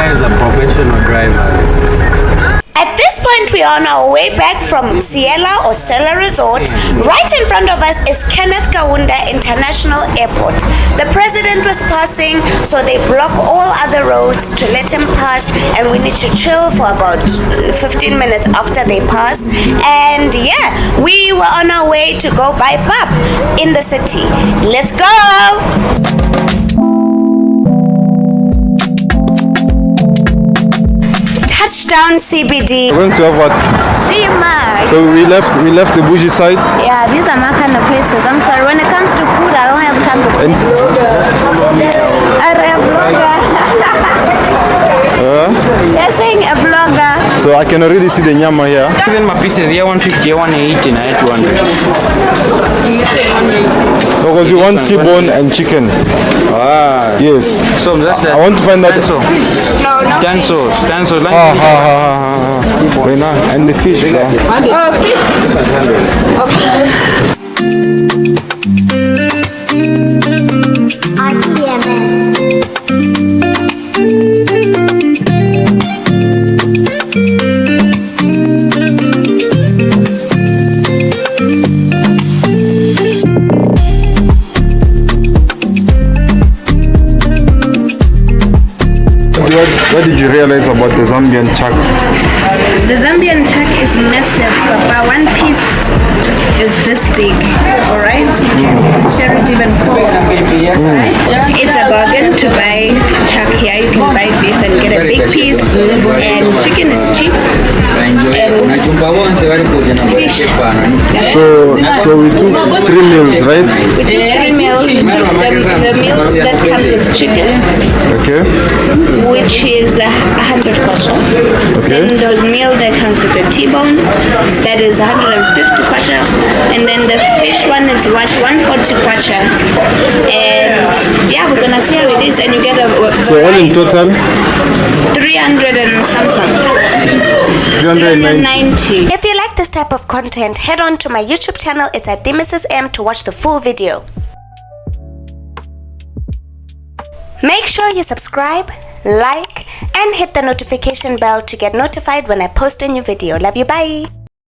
guys are professional drivers. At this point, we are on our way back from Ciela or Sela Resort. Right in front of us is Kenneth Kaunda International Airport. The president was passing, so they block all other roads to let him pass, and we need to chill for about 15 minutes after they pass. And yeah, we were on our way to go buy pap in the city. Let's go! Touchdown CBD. We're going to have what? NSHIMA. So we left the bougie side. Yeah, these are my kind of places. I'm sorry, when it comes to food, I don't have time to cook. You're saying a vlogger. So I can already see the nyama here. Send my pieces here 150, here 180, and here 200. Because you want T-bone and chicken. Ah, yes. So that's I want to find out. Stanso. And the fish. What did you realize about the Zambian chuck? The Zambian chuck is massive, but one piece is this big, alright? Share it even full, right? It's a bargain to buy chuck here. You can buy beef and get a big piece, and chicken is cheap, and fish. So we took 3 meals, right? We took 3 meals. We took the meals that comes with chicken, Okay. which is 100 kwacha. Okay. Then the meal that comes with the T-bone, that is 150 kwacha. And then the fish one is 140 kwacha. And yeah, we're gonna see how it is. And you get a So all in total? 300 and something. 390. If you like this type of content, head on to my YouTube channel. It's at Mrs. M to watch the full video. Make sure you subscribe, like, and hit the notification bell to get notified when I post a new video. Love you, bye!